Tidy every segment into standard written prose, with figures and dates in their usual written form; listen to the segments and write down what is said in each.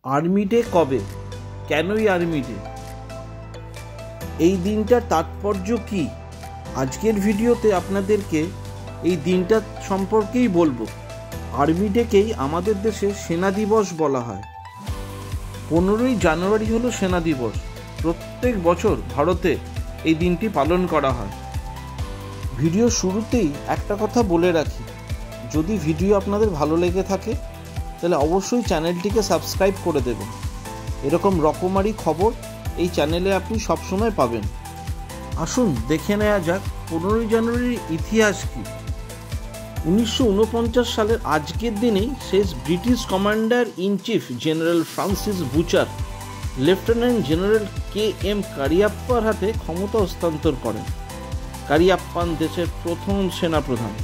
Army day কবে, কেনই army day, এই দিনটার তাৎপর্য কি? আজকের ভিডিওতে আপনাদেরকে এই দিনটা সম্পর্কেই বলবো। আর্মি ডেকেই আমাদের দেশে সেনা দিবস বলা হয়। 15ই জানুয়ারি হলো সেনা দিবস। প্রত্যেক বছর ভারতে এই দিনটি পালন করা হয়। ভিডিও শুরুতেই একটা কথা বলে রাখি, যদি ভিডিও আপনাদের ভালো লেগে থাকে তাহলে অবশ্যই চ্যানেলটিকে সাবস্ক্রাইব করে দেবেন। এরকম রকমারি খবর এই চ্যানেলে আপনি সবসময় পাবেন। আসুন দেখে নেওয়া যাক 15ই জানুয়ারির ইতিহাস কী। 1949 সালের আজকের দিনেই শেষ British commander in chief general Francis Butcher lieutenant general KM কারিয়াপ্পার হাতে ক্ষমতা হস্তান্তর করেন। কারিয়াপ্পান দেশের প্রথম সেনাপ্রধান।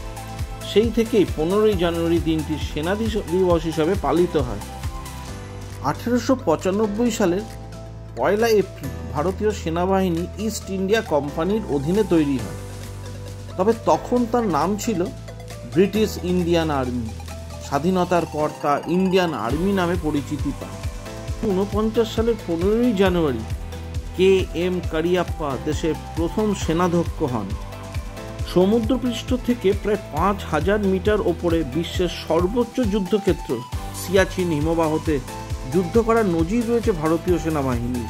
সেই থেকেই 15ই জানুয়ারি দিনটি সেনা দিবস হিসাবে পালিত হয়। 1895 সালের 1 এপ্রিল ভারতীয় সেনাবাহিনী ইস্ট ইন্ডিয়া কোম্পানির অধীনে তৈরি হয়। তবে তখন তার নাম ছিল ব্রিটিশ ইন্ডিয়ান আর্মি। স্বাধীনতার পর তা ইন্ডিয়ান আর্মি নামে পরিচিতি পায়। 1949 সালের 15ই জানুয়ারি KM কারিয়াপ্পা দেশের প্রথম সেনাধ্যক্ষ হন। সমুদ্রপৃষ্ঠ থেকে প্রায় 5000 মিটার ওপরে বিশ্বের সর্বোচ্চ যুদ্ধক্ষেত্র সিয়াচিন হিমবাহতে যুদ্ধ করার নজির রয়েছে ভারতীয় সেনাবাহিনীর।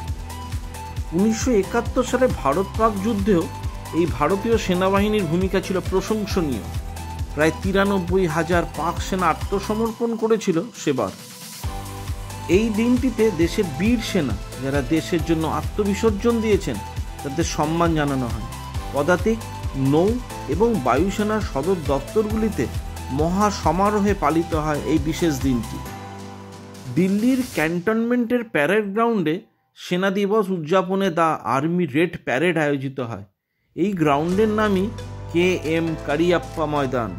1971 সালে ভারত পাক যুদ্ধেও এই ভারতীয় সেনাবাহিনীর ভূমিকা ছিল প্রশংসনীয়। প্রায় 93,000 পাক সেনা আত্মসমর্পণ করেছিল সেবার। এই দিনটিতে দেশের বীর সেনা যারা দেশের জন্য আত্মবিসর্জন দিয়েছেন তাদের সম্মান জানানো হয়। পদাতিক, নৌ এবং বায়ুসেনার সদর দপ্তরগুলিতে মহা সমারোহে পালিত হয় এই বিশেষ দিনটি। দিল্লির ক্যান্টনমেন্টের প্যারেড গ্রাউন্ডে সেনা দিবস উদযাপনে দ্য আর্মি রেড প্যারেড আয়োজিত হয়। এই গ্রাউন্ডের নামই KM কারিয়াপ্পা ময়দান।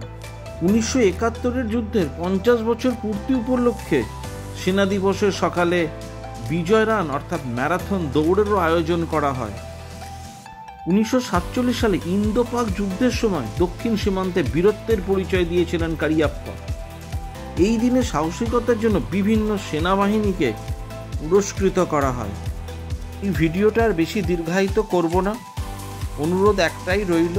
1971 যুদ্ধের 50 বছর পূর্তি উপলক্ষে সেনা দিবসের সকালে বিজয় রান অর্থাৎ ম্যারাথন দৌড়েরও আয়োজন করা হয়। 1947 সালে ইন্দো পাক যুদ্ধের সময় দক্ষিণ সীমান্তে বীরত্বের পরিচয় দিয়েছিলেন কারিয়াপ্পা। এই দিনে সাহসিকতার জন্য বিভিন্ন সেনাবাহিনীকে পুরস্কৃত করা হয়। এই ভিডিওটা আর বেশি দীর্ঘায়িত করব না। অনুরোধ একটাই রইল,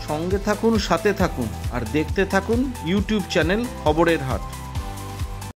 সঙ্গে থাকুন, সাথে থাকুন আর দেখতে থাকুন ইউটিউব চ্যানেল খবরের হাট।